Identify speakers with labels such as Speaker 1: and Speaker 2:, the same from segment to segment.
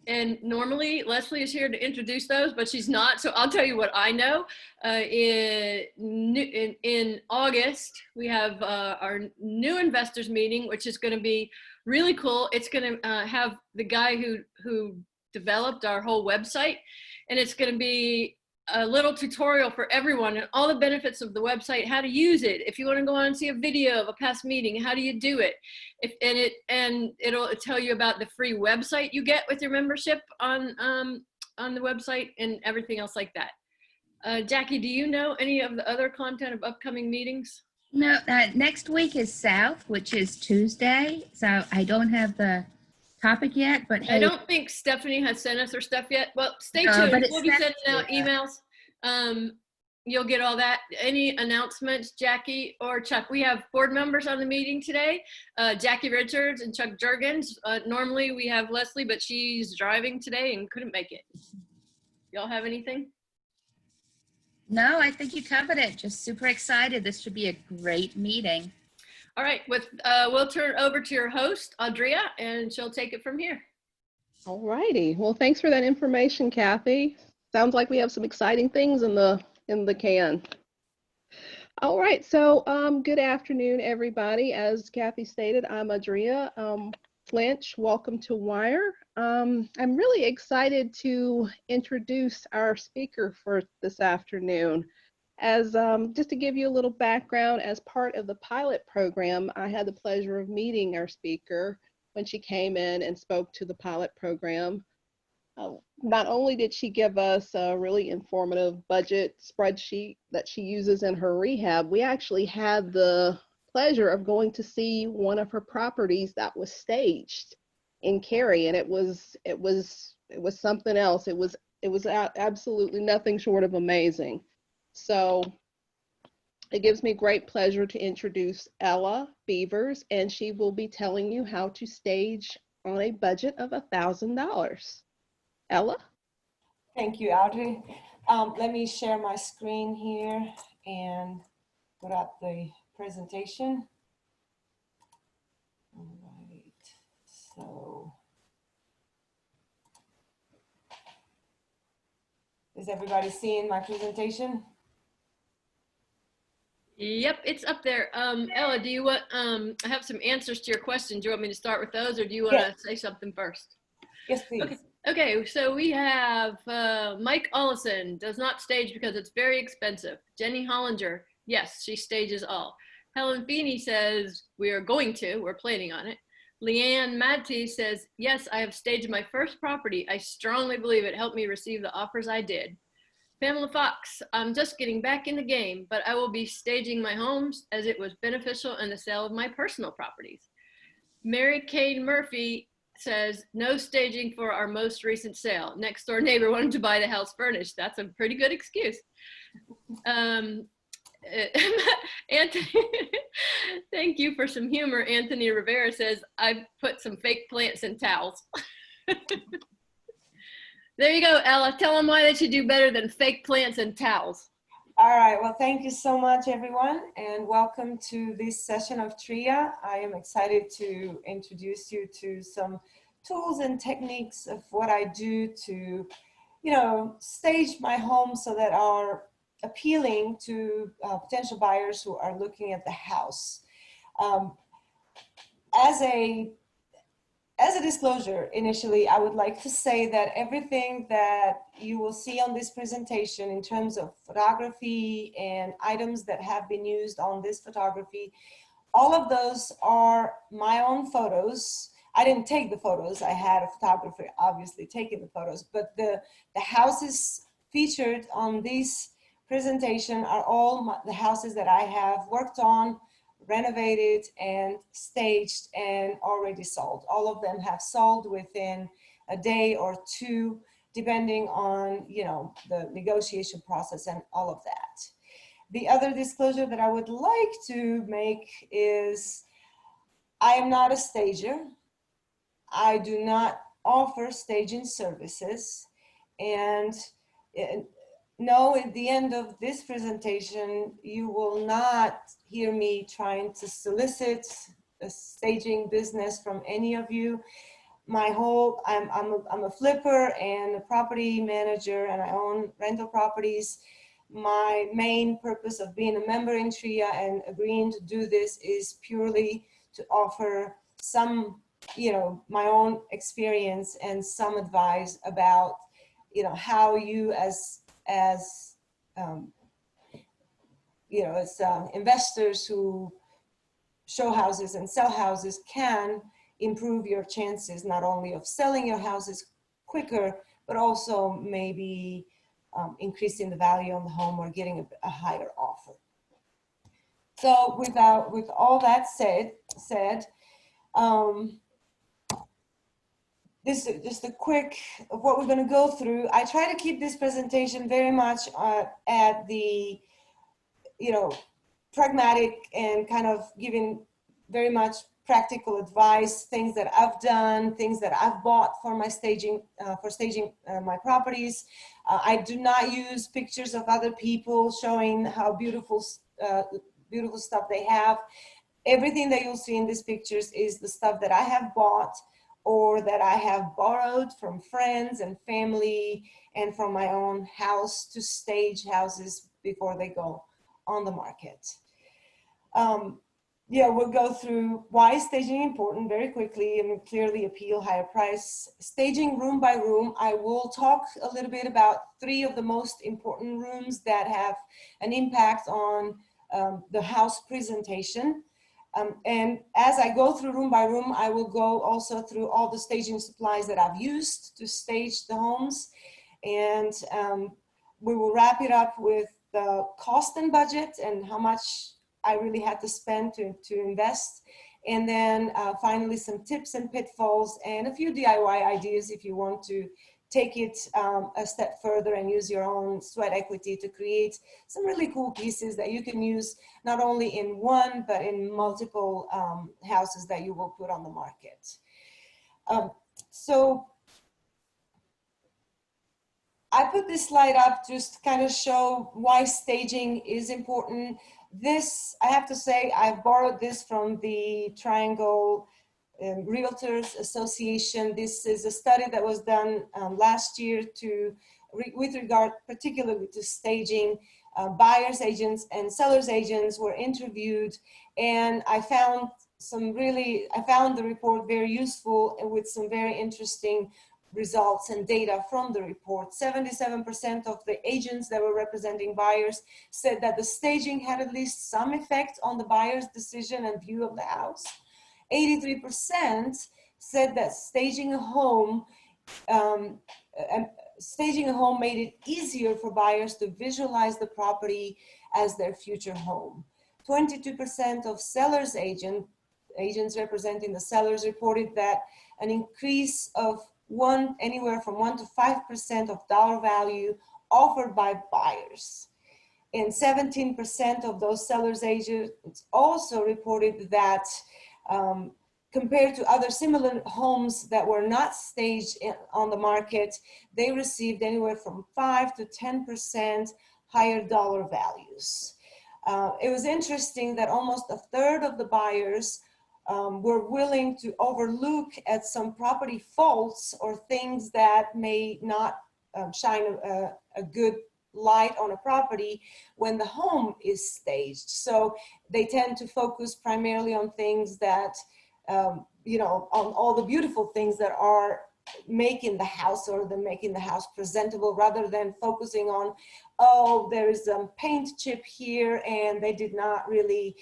Speaker 1: And normally Leslie is here to introduce those, but she's not. So I'll tell you what I know. In August, we have our new investors meeting, which is going to be really cool. It's going to have the guy who developed our whole website, and it's going to be a little tutorial for everyone and all the benefits of the website, how to use it. If you want to go on and see a video of a past meeting, how do you do it? And it'll tell you about the free website you get with your membership on the website and everything else like that. Jackie, do you know any of the other content of upcoming meetings?
Speaker 2: No, next week is South, which is Tuesday. So I don't have the topic yet, but hey,
Speaker 1: I don't think Stephanie has sent us her stuff yet. Well, stay tuned. We'll be sending out emails. You'll get all that. Any announcements, Jackie or Chuck? We have board members on the meeting today, Jackie Richards and Chuck Jurgens. Normally we have Leslie, but she's driving today and couldn't make it. Y'all have anything?
Speaker 2: No, I think you covered it. Just super excited. This should be a great meeting.
Speaker 1: All right, we'll turn it over to your host, Audria, and she'll take it from here.
Speaker 3: All righty. Well, thanks for that information, Kathy. Sounds like we have some exciting things in the can. All right, so good afternoon, everybody. As Kathy stated, I'm Audria Flinch. Welcome to WIRE. I'm really excited to introduce our speaker for this afternoon. As just to give you a little background, as part of the pilot program, I had the pleasure of meeting our speaker when she came in and spoke to the pilot program. Not only did she give us a really informative budget spreadsheet that she uses in her rehab, we actually had the pleasure of going to see one of her properties that was staged in Cary, and it was something else. It was absolutely nothing short of amazing. So it gives me great pleasure to introduce Ella Beavers, and she will be telling you how to stage on a budget of $1,000. Ella?
Speaker 4: Thank you, Audrey. Let me share my screen here and put up the presentation. All right, so is everybody seeing my presentation?
Speaker 1: Yep, it's up there. Ella, do you want, I have some answers to your questions. Do you want me to start with those, or do you want to say something first?
Speaker 4: Yes, please.
Speaker 1: Okay, so we have Mike Ollison, does not stage because it's very expensive. Jenny Hollinger, yes, she stages all. Helen Feeney says, we're planning on it. Leanne Madty says, yes, I have staged my first property. I strongly believe it helped me receive the offers I did. Pamela Fox, I'm just getting back in the game, but I will be staging my homes as it was beneficial in the sale of my personal properties. Mary Kay Murphy says, no staging for our most recent sale. Next door neighbor wanted to buy the house furnished. That's a pretty good excuse. Anthony, thank you for some humor. Anthony Rivera says, I've put some fake plants in towels. There you go, Ella. Tell them why they should do better than fake plants and towels.
Speaker 4: All right. Well, thank you so much, everyone, and welcome to this session of TRIA. I am excited to introduce you to some tools and techniques of what I do to, stage my home so that are appealing to potential buyers who are looking at the house. As a disclosure, initially, I would like to say that everything that you will see on this presentation in terms of photography and items that have been used on this photography, all of those are my own photos. I didn't take the photos. I had a photographer obviously taking the photos, but the houses featured on this presentation are all the houses that I have worked on, renovated and staged and already sold. All of them have sold within a day or two, depending on the negotiation process and all of that. The other disclosure that I would like to make is I am not a stager. I do not offer staging services, and no, at the end of this presentation, you will not hear me trying to solicit a staging business from any of you. I'm a flipper and a property manager, and I own rental properties. My main purpose of being a member in TRIA and agreeing to do this is purely to offer some, my own experience and some advice about, how you as investors who show houses and sell houses can improve your chances not only of selling your houses quicker, but also maybe increasing the value on the home or getting a higher offer. So with all that said, this is just a quick of what we're going to go through. I try to keep this presentation very much at the, pragmatic and kind of giving very much practical advice, things that I've done, things that I've bought for my staging, my properties. I do not use pictures of other people showing how beautiful stuff they have. Everything that you'll see in these pictures is the stuff that I have bought or that I have borrowed from friends and family and from my own house to stage houses before they go on the market. We'll go through why is staging important very quickly and clearly appeal higher price. Staging room by room. I will talk a little bit about 3 of the most important rooms that have an impact on the house presentation. And as I go through room by room, I will go also through all the staging supplies that I've used to stage the homes. And we will wrap it up with the cost and budget and how much I really had to spend to invest. And then finally, some tips and pitfalls and a few DIY ideas if you want to take it a step further and use your own sweat equity to create some really cool pieces that you can use not only in one, but in multiple houses that you will put on the market. So I put this slide up just to kind of show why staging is important. This, I have to say, I've borrowed this from the Triangle Realtors Association. This is a study that was done last year with regard particularly to staging. Buyers agents and sellers agents were interviewed, and I found the report very useful and with some very interesting results and data from the report. 77% of the agents that were representing buyers said that the staging had at least some effect on the buyer's decision and view of the house. 83% said that staging a home made it easier for buyers to visualize the property as their future home. 22% of sellers agents representing the sellers reported that an increase of anywhere from 1 to 5% of dollar value offered by buyers. And 17% of those sellers agents also reported that compared to other similar homes that were not staged on the market, they received anywhere from 5 to 10% higher dollar values. It was interesting that almost a third of the buyers were willing to overlook at some property faults or things that may not shine a good light on a property when the home is staged. So they tend to focus primarily on things that, on all the beautiful things that are making the house or making the house presentable, rather than focusing on, oh, there is a paint chip here and they did not really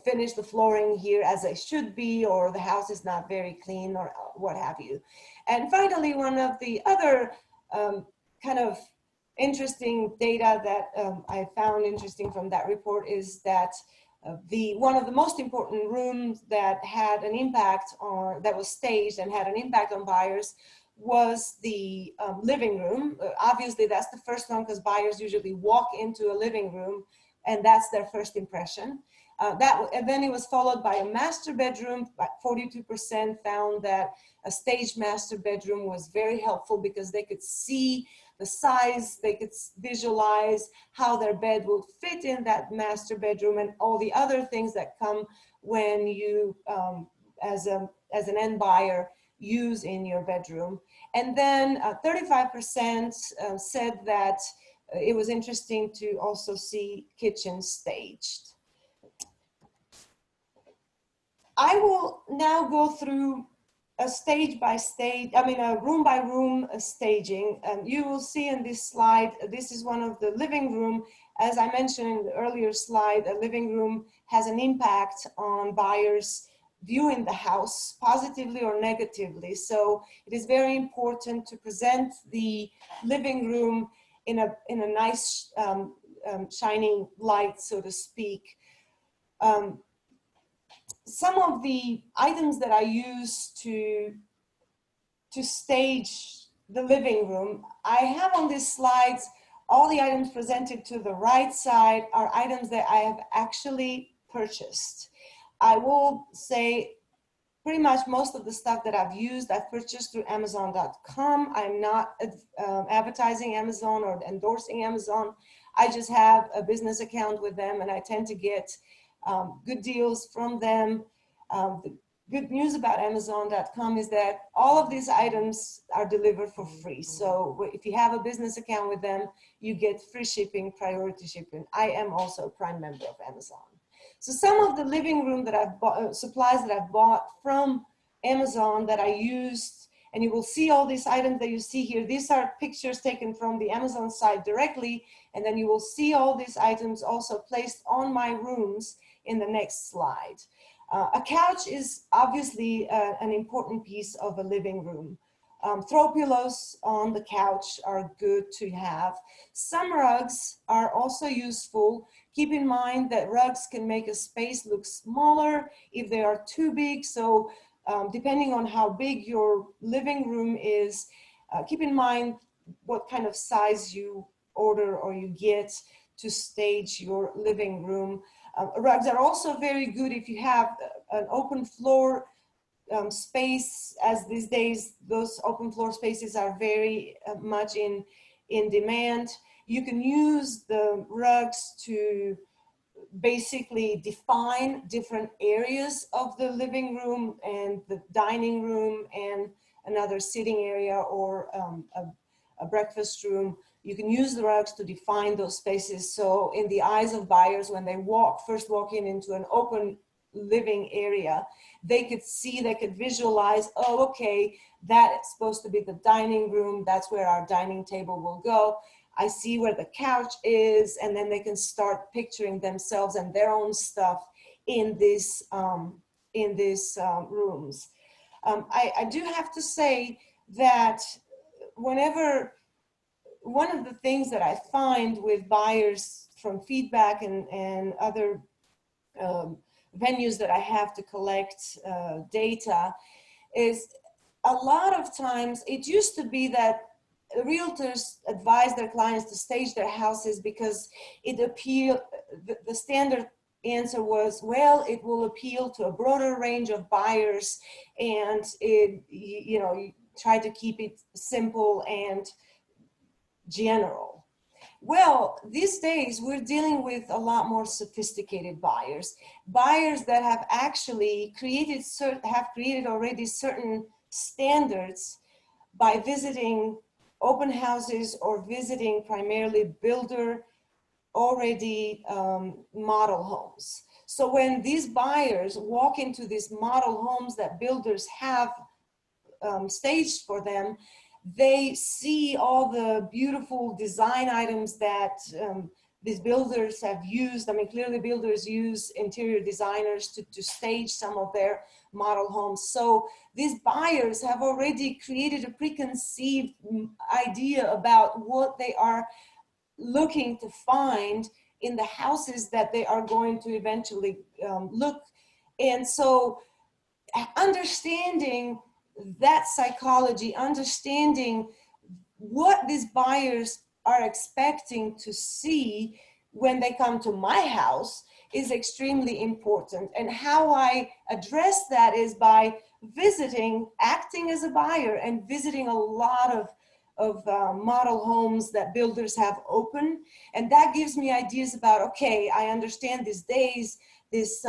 Speaker 4: finish the flooring here as they should be, or the house is not very clean, or what have you. And finally, one of the other kind of interesting data that I found interesting from that report is that one of the most important rooms that had an impact on, that was staged and had an impact on buyers was the living room. Obviously, that's the first one because buyers usually walk into a living room and that's their first impression. And then it was followed by a master bedroom. 42% found that a staged master bedroom was very helpful because they could see the size, they could visualize how their bed will fit in that master bedroom and all the other things that come when you as an end buyer use in your bedroom. And then 35% said that it was interesting to also see kitchens staged. I will now go through a stage by stage, a room by room staging. You will see in this slide, this is one of the living room. As I mentioned in the earlier slide, a living room has an impact on buyers viewing the house positively or negatively. So it is very important to present the living room in a nice shining light, so to speak. Some of the items that I use to stage the living room, I have on these slides, all the items presented to the right side are items that I have actually purchased. I will say pretty much most of the stuff that I've used, I've purchased through Amazon.com. I'm not advertising Amazon or endorsing Amazon. I just have a business account with them, and I tend to get good deals from them. The good news about Amazon.com is that all of these items are delivered for free. So if you have a business account with them, you get free shipping, priority shipping. I am also a Prime member of Amazon. So some of the living room that I've bought, supplies that I've bought from Amazon that I used, and you will see all these items that you see here. These are pictures taken from the Amazon site directly, and then you will see all these items also placed on my rooms in the next slide. A couch is obviously an important piece of a living room. Throw pillows on the couch are good to have. Some rugs are also useful. Keep in mind that rugs can make a space look smaller if they are too big. So depending on how big your living room is, keep in mind what kind of size you order or you get to stage your living room. Rugs are also very good if you have an open floor space, as these days those open floor spaces are very much in demand. You can use the rugs to basically define different areas of the living room and the dining room and another sitting area or a breakfast room. You can use the rugs to define those spaces. So in the eyes of buyers, when they first walk into an open living area, they could see, they could visualize, oh, okay, that's supposed to be the dining room. That's where our dining table will go. I see where the couch is, and then they can start picturing themselves and their own stuff in these rooms. I do have to say that whenever, one of the things that I find with buyers from feedback and other venues that I have to collect data is a lot of times it used to be that realtors advise their clients to stage their houses because it appealed, the standard answer was, well, it will appeal to a broader range of buyers, and it, you know, you try to keep it simple and general. Well, these days we're dealing with a lot more sophisticated buyers that have actually created already certain standards by visiting open houses or visiting primarily builder already model homes. So when these buyers walk into these model homes that builders have staged for them, they see all the beautiful design items that these builders have used. I mean, clearly builders use interior designers to stage some of their model homes. So these buyers have already created a preconceived idea about what they are looking to find in the houses that they are going to eventually look. And so understanding that psychology, understanding what these buyers are expecting to see when they come to my house is extremely important. And how I address that is by visiting, acting as a buyer and visiting a lot of model homes that builders have open. And that gives me ideas about, okay, I understand these days, this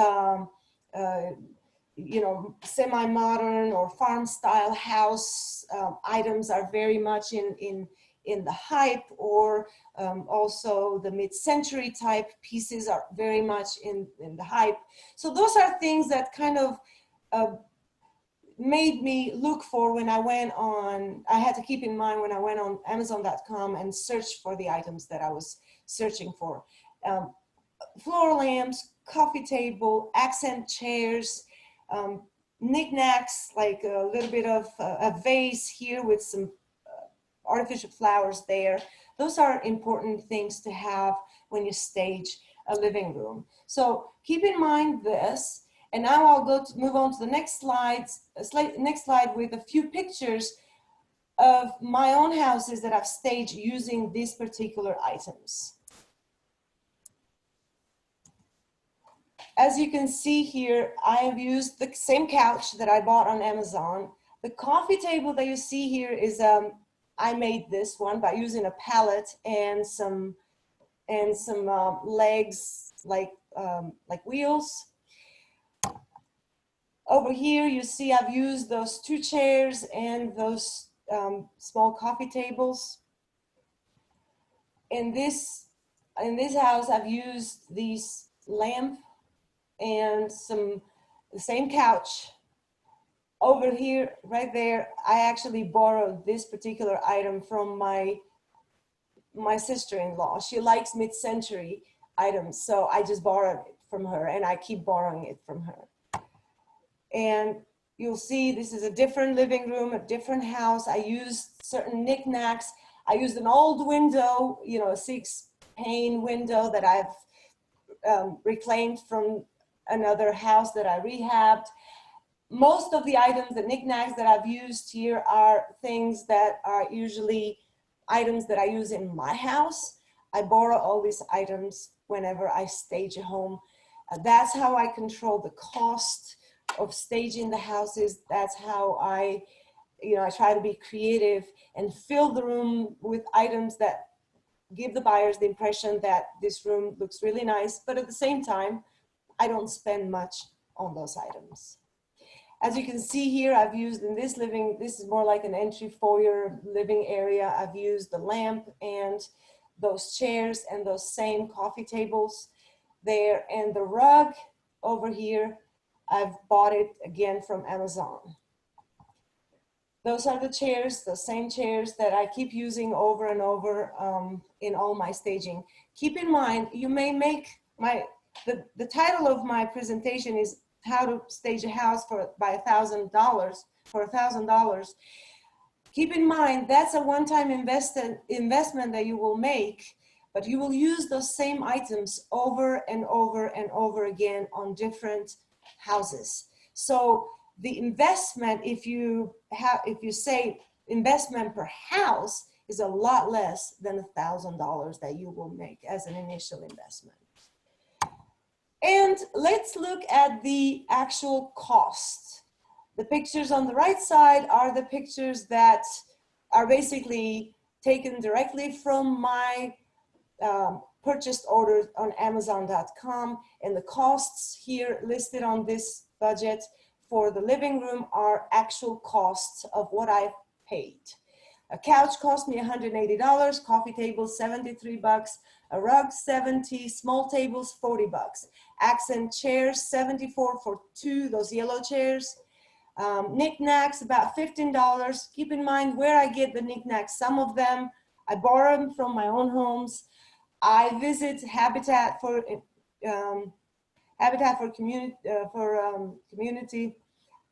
Speaker 4: semi-modern or farm style house items are very much in the hype, or also the mid-century type pieces are very much in the hype. So those are things that kind of made me look for when I went on, I had to keep in mind when I went on Amazon.com and searched for the items that I was searching for. Floor lamps, coffee table, accent chairs, knickknacks, like a little bit of a vase here with some artificial flowers there. Those are important things to have when you stage a living room. So keep in mind this. And now I'll move on to the next slide with a few pictures of my own houses that I've staged using these particular items. As you can see here, I have used the same couch that I bought on Amazon. The coffee table that you see here is, I made this one by using a pallet and some legs like wheels. Over here, you see I've used those 2 chairs and those small coffee tables. In this house, I've used these lamp and the same couch. Over here, right there, I actually borrowed this particular item from my sister-in-law. She likes mid-century items, so I just borrowed it from her, and I keep borrowing it from her. And you'll see this is a different living room, a different house. I used certain knickknacks. I used an old window, a 6-pane window that I've reclaimed from another house that I rehabbed. Most of the items, the knickknacks that I've used here are things that are usually items that I use in my house. I borrow all these items whenever I stage a home. That's how I control the cost of staging the houses. That's how I try to be creative and fill the room with items that give the buyers the impression that this room looks really nice, but at the same time, I don't spend much on those items. As you can see here, I've used in this is more like an entry foyer living area. I've used the lamp and those chairs and those same coffee tables there, and the rug over here, I've bought it again from Amazon. Those are the chairs, the same chairs that I keep using over and over in all my staging. Keep in mind, you may make the title of my presentation is How to Stage a House for $1,000. Keep in mind, that's a one-time investment that you will make, but you will use those same items over and over and over again on different houses. So the investment, if you say investment per house, is a lot less than $1,000 that you will make as an initial investment. And let's look at the actual cost. The pictures on the right side are the pictures that are basically taken directly from my purchased orders on Amazon.com, and the costs here listed on this budget for the living room are actual costs of what I've paid. A couch cost me $180, coffee table $73, a rug $70, small tables $40, accent chairs $74 for 2, those yellow chairs. Knickknacks about $15. Keep in mind where I get the knickknacks. Some of them I borrow them from my own homes. I visit Habitat for Community.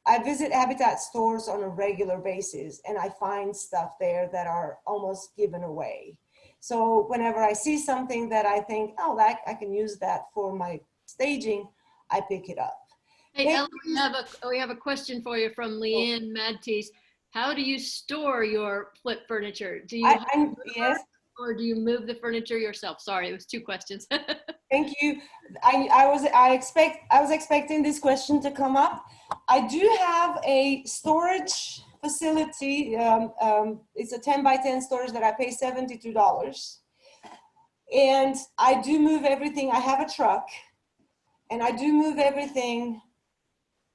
Speaker 4: I visit Habitat stores on a regular basis, and I find stuff there that are almost given away. So whenever I see something that I think, oh, I can use that for my staging, I pick it up.
Speaker 1: Hey, Ella, we have a question for you from Leanne Madtees. How do you store your flip furniture? Do you
Speaker 4: yes,
Speaker 1: or do you move the furniture yourself? Sorry, it was 2 questions.
Speaker 4: Thank you. I was expecting this question to come up. I do have a storage facility. It's a 10 by 10 storage that I pay $72. And I do move everything. I have a truck, and I do move everything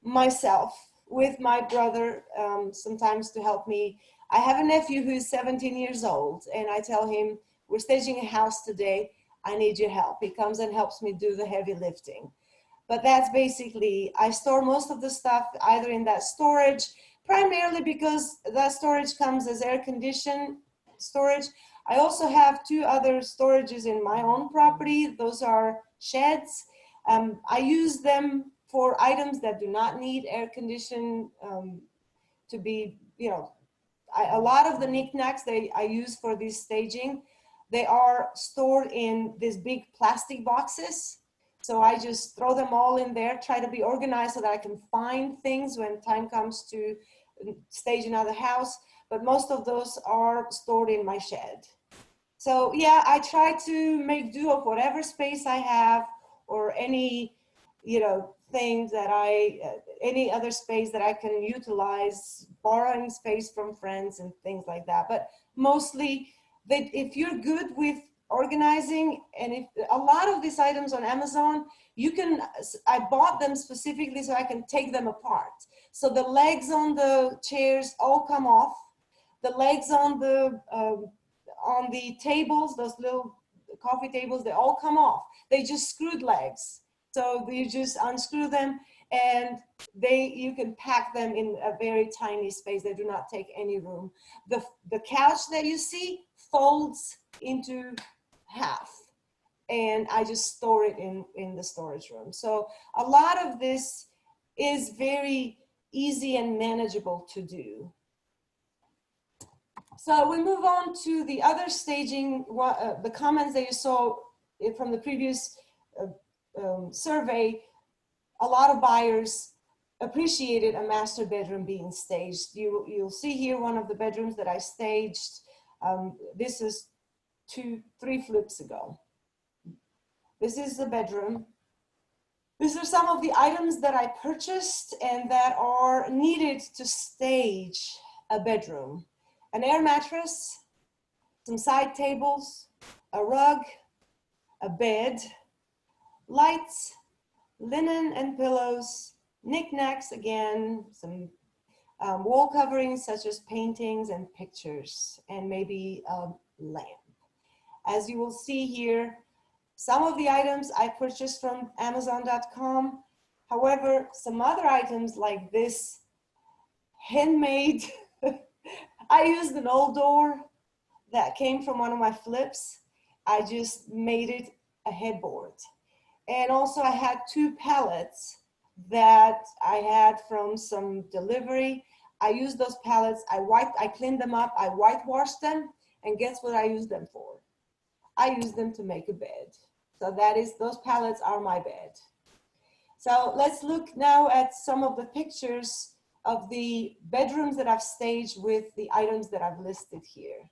Speaker 4: myself with my brother sometimes to help me. I have a nephew who's 17 years old, and I tell him, we're staging a house today. I need your help. He comes and helps me do the heavy lifting. But that's basically, I store most of the stuff either in that storage, primarily because that storage comes as air conditioned storage. I also have 2 other storages in my own property. Those are sheds. I use them for items that do not need air conditioning to be, you know, a lot of the knickknacks I use for this staging, they are stored in these big plastic boxes. So I just throw them all in there, try to be organized so that I can find things when time comes to stage another house. But most of those are stored in my shed. So yeah, I try to make do of whatever space I have, or any, you know, things that any other space that I can utilize, borrowing space from friends and things like that. But mostly, if you're good with organizing, and if a lot of these items on Amazon, I bought them specifically so I can take them apart. So the legs on the chairs all come off. The legs on the tables, those little coffee tables, they all come off. They just screwed legs. So you just unscrew them, and you can pack them in a very tiny space. They do not take any room. The couch that you see folds into half, and I just store it in the storage room. So a lot of this is very easy and manageable to do. So we move on to the other staging, the comments that you saw from the previous survey. A lot of buyers appreciated a master bedroom being staged. You'll see here one of the bedrooms that I staged. This is 2-3 flips ago. This is the bedroom. These are some of the items that I purchased and that are needed to stage a bedroom. An air mattress, some side tables, a rug, a bed, lights, linen and pillows, knickknacks again, some wall coverings such as paintings and pictures, and maybe a lamp. As you will see here, some of the items I purchased from Amazon.com. However, some other items like this handmade, I used an old door that came from one of my flips. I just made it a headboard. And also I had 2 pallets that I had from some delivery. I used those pallets, I cleaned them up, I whitewashed them, and guess what I used them for? I used them to make a bed. So those pallets are my bed. So let's look now at some of the pictures of the bedrooms that I've staged with the items that I've listed here.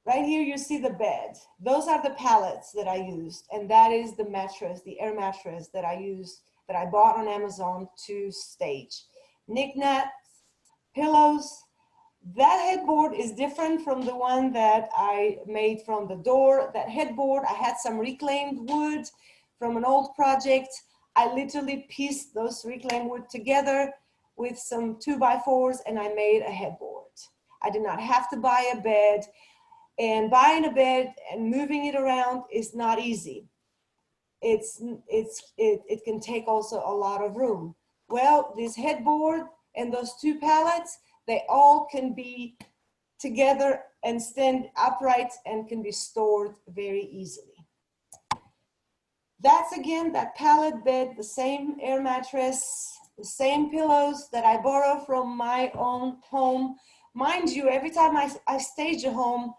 Speaker 4: Right here, you see the bed. Those are the pallets that I used, and that is the mattress, the air mattress that I bought on Amazon to stage. Knickknacks, pillows. That headboard is different from the one that I made from the door. That headboard, I had some reclaimed wood from an old project. I literally pieced those reclaimed wood together with some 2x4s, and I made a headboard. I did not have to buy a bed. And buying a bed and moving it around is not easy. It can take also a lot of room. Well, this headboard and those 2 pallets, they all can be together and stand upright and can be stored very easily. That's again that pallet bed, the same air mattress, the same pillows that I borrow from my own home. Mind you, every time I stage a home,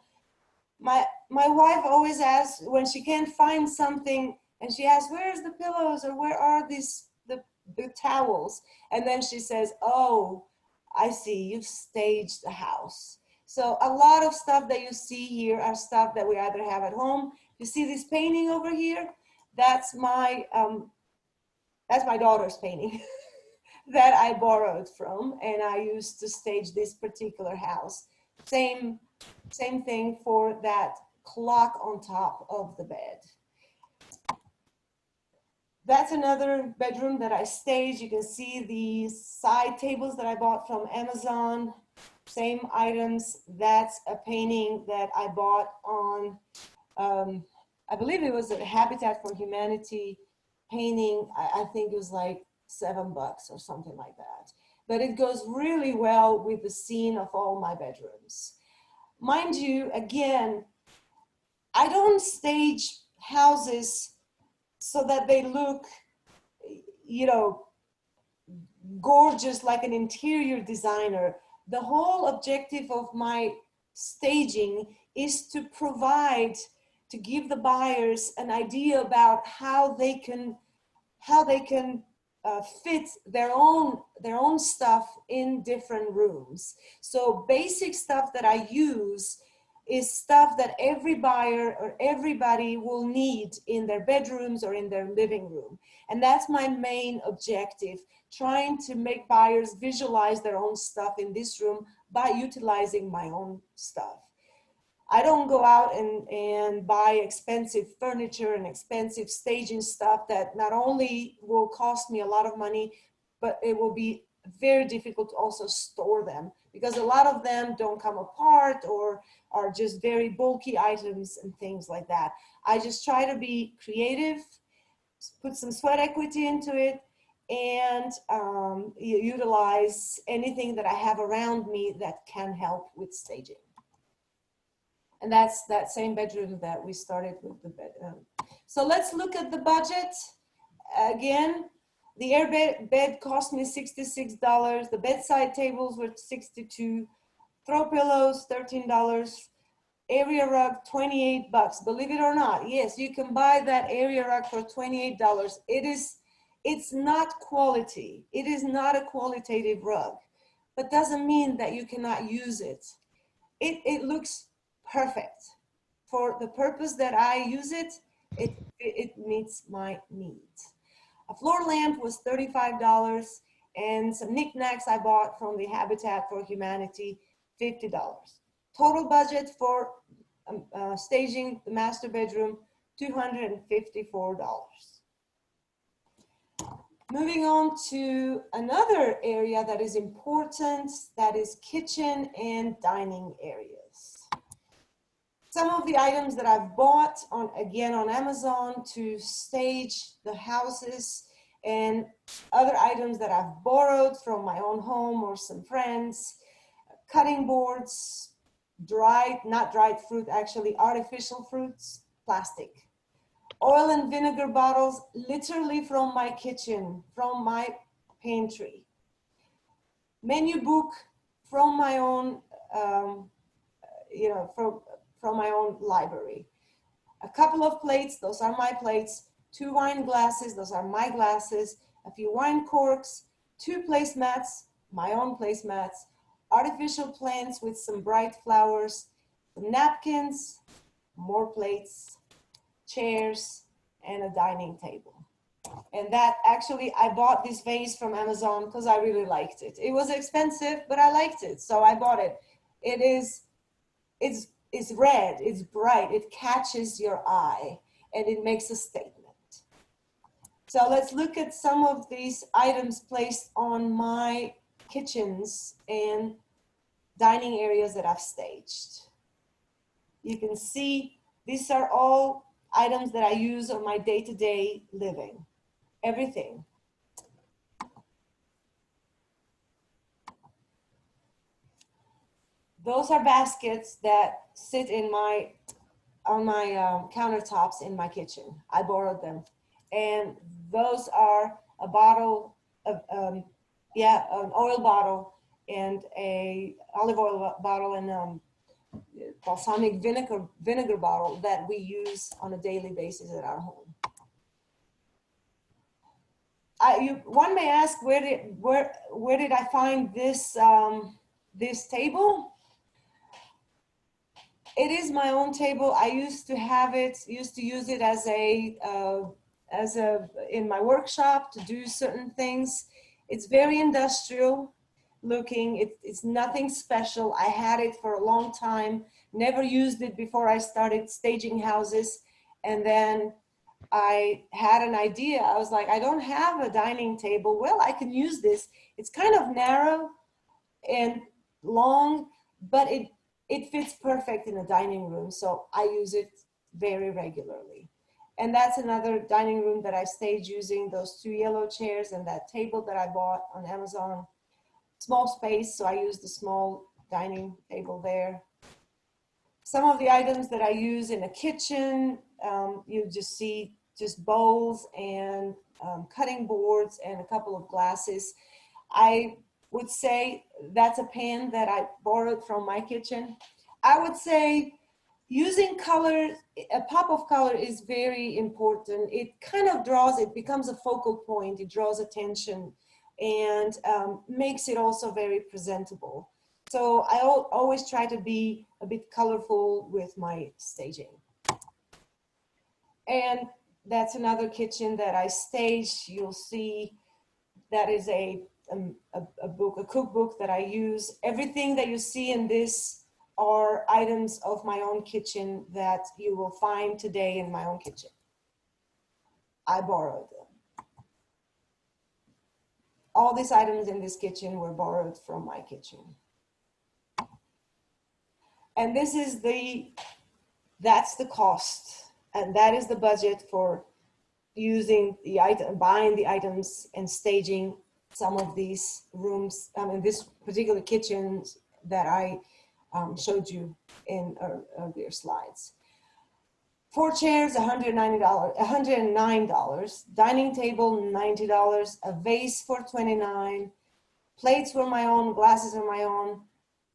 Speaker 4: my wife always asks when she can't find something, and she asks, where's the pillows, or where are the towels? And then she says, oh, I see, you've staged the house. So a lot of stuff that you see here are stuff that we either have at home. You see this painting over here? That's my daughter's painting that I borrowed from, and I used to stage this particular house. Same thing for that clock on top of the bed. That's another bedroom that I staged. You can see the side tables that I bought from Amazon, same items. That's a painting that I bought on, I believe it was a Habitat for Humanity painting. I think it was like $7 or something like that. But it goes really well with the scene of all my bedrooms. Mind you, again, I don't stage houses so that they look, you know, gorgeous like an interior designer. The whole objective of my staging is to provide, to give the buyers an idea about how they can fit their own stuff in different rooms. So basic stuff that I use is stuff that every buyer or everybody will need in their bedrooms or in their living room. And that's my main objective, trying to make buyers visualize their own stuff in this room by utilizing my own stuff. I don't go out and buy expensive furniture and expensive staging stuff that not only will cost me a lot of money, but it will be very difficult to also store them, because a lot of them don't come apart or are just very bulky items and things like that. I just try to be creative, put some sweat equity into it, and utilize anything that I have around me that can help with staging. And that's that same bedroom that we started with the bed. So let's look at the budget. Again, the air bed cost me $66. The bedside tables were $62. Throw pillows, $13. Area rug, $28. Believe it or not, yes, you can buy that area rug for $28. It's not quality. It is not a qualitative rug, but doesn't mean that you cannot use it. It looks perfect for the purpose that I use it. It meets my needs. A floor lamp was $35, and some knickknacks I bought from the Habitat for Humanity, $50. Total budget for staging the master bedroom, $254. Moving on to another area that is important, that is kitchen and dining areas. Some of the items that I've bought on Amazon to stage the houses, and other items that I've borrowed from my own home or some friends. Cutting boards, not dried fruit, actually artificial fruits, plastic. Oil and vinegar bottles, literally from my kitchen, from my pantry. Menu book from my own, from my own library. A couple of plates, those are my plates. 2 wine glasses, those are my glasses. A few wine corks, 2 placemats, my own placemats. Artificial plants with some bright flowers, some napkins, more plates, chairs, and a dining table. And that actually, I bought this vase from Amazon because I really liked it. It was expensive, but I liked it, so I bought it. It's red, it's bright, it catches your eye, and it makes a statement. So let's look at some of these items placed on my kitchens and dining areas that I've staged. You can see these are all items that I use on my day-to-day living. Everything. Those are baskets that sit in on my countertops in my kitchen. I borrowed them. And those are a bottle of, an oil bottle and a olive oil bottle and balsamic vinegar bottle that we use on a daily basis at our home. One may ask, where did I find this this table? It is my own table. I used to use it as in my workshop to do certain things. It's very industrial looking. It's nothing special. I had it for a long time, never used it before I started staging houses. And then I had an idea. I was like, I don't have a dining table. Well, I can use this. It's kind of narrow and long, but it fits perfect in a dining room. So I use it very regularly. And that's another dining room that I staged using those 2 yellow chairs and that table that I bought on Amazon. Small space, so I use the small dining table there. Some of the items that I use in a kitchen, you just see just bowls and cutting boards and a couple of glasses. I would say that's a pan that I borrowed from my kitchen. I would say using color, a pop of color is very important. It kind of draws, it becomes a focal point, it draws attention and makes it also very presentable. So I always try to be a bit colorful with my staging. And that's another kitchen that I staged. You'll see that is a book, a cookbook that I use. Everything that you see in this are items of my own kitchen that you will find today in my own kitchen. I borrowed them. All these items in this kitchen were borrowed from my kitchen. And this is that's the cost. And that is the budget for using the item, buying the items and staging some of these rooms, this particular kitchen that I showed you in earlier slides. 4 chairs, $109. Dining table, $90. A vase for $29. Plates were my own, glasses are my own.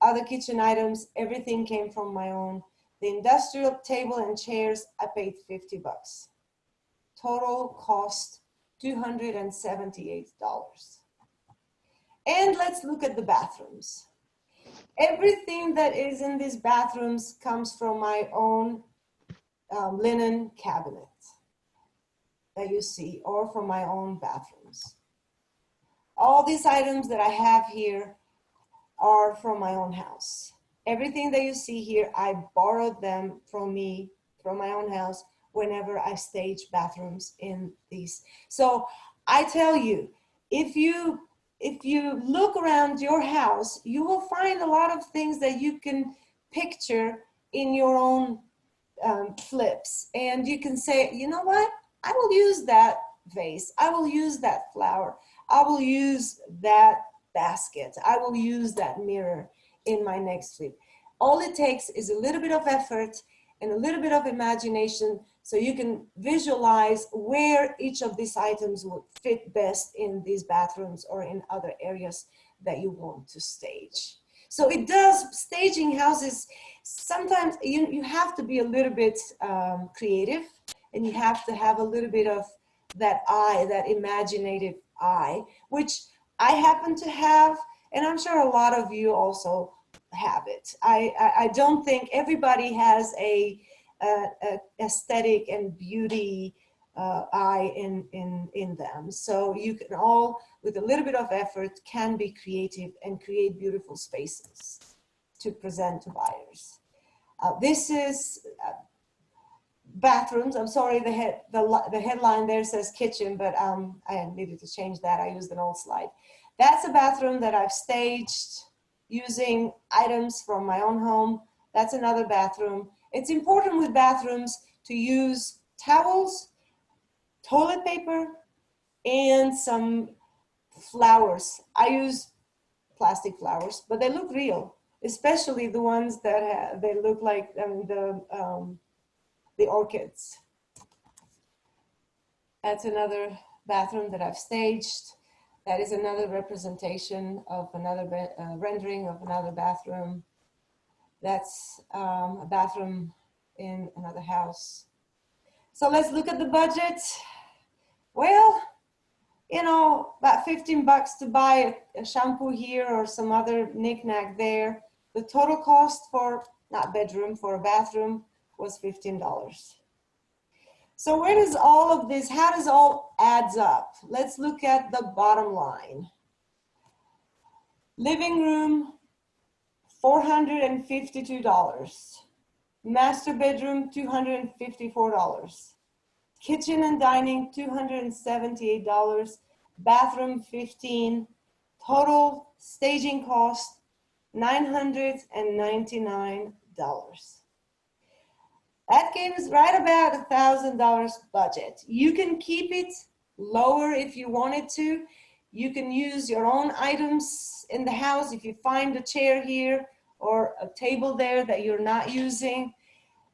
Speaker 4: Other kitchen items, everything came from my own. The industrial table and chairs, I paid $50. Total cost, $278. And let's look at the bathrooms. Everything that is in these bathrooms comes from my own linen cabinet that you see, or from my own bathrooms. All these items that I have here are from my own house. Everything that you see here, I borrowed them from me, from my own house, whenever I stage bathrooms in these. So I tell you, if you look around your house, you will find a lot of things that you can picture in your own flips. And you can say, you know what? I will use that vase. I will use that flower. I will use that basket. I will use that mirror in my next flip. All it takes is a little bit of effort and a little bit of imagination, so you can visualize where each of these items would fit best in these bathrooms or in other areas that you want to stage. So it does, staging houses, sometimes you have to be a little bit creative, and you have to have a little bit of that eye, that imaginative eye, which I happen to have, and I'm sure a lot of you also have it. I don't think everybody has a aesthetic and beauty eye in them. So you can all, with a little bit of effort, can be creative and create beautiful spaces to present to buyers. This is bathrooms. I'm sorry, the headline there says kitchen, but I needed to change that. I used an old slide. That's a bathroom that I've staged using items from my own home. That's another bathroom. It's important with bathrooms to use towels, toilet paper, and some flowers. I use plastic flowers, but they look real, especially the ones that they look like the orchids. That's another bathroom that I've staged. That is another representation of another rendering of another bathroom. That's a bathroom in another house. So let's look at the budget. Well, you know, about $15 to buy a shampoo here or some other knick-knack there. The total cost for, not bedroom, for a bathroom was $15. So where does all of this, how does all adds up? Let's look at the bottom line. Living room, $452. Master bedroom, $254. Kitchen and dining, $278. Bathroom, $15. Total staging cost, $999. That gave us right about $1,000 budget. You can keep it lower if you wanted to. You can use your own items in the house. If you find a chair here or a table there that you're not using,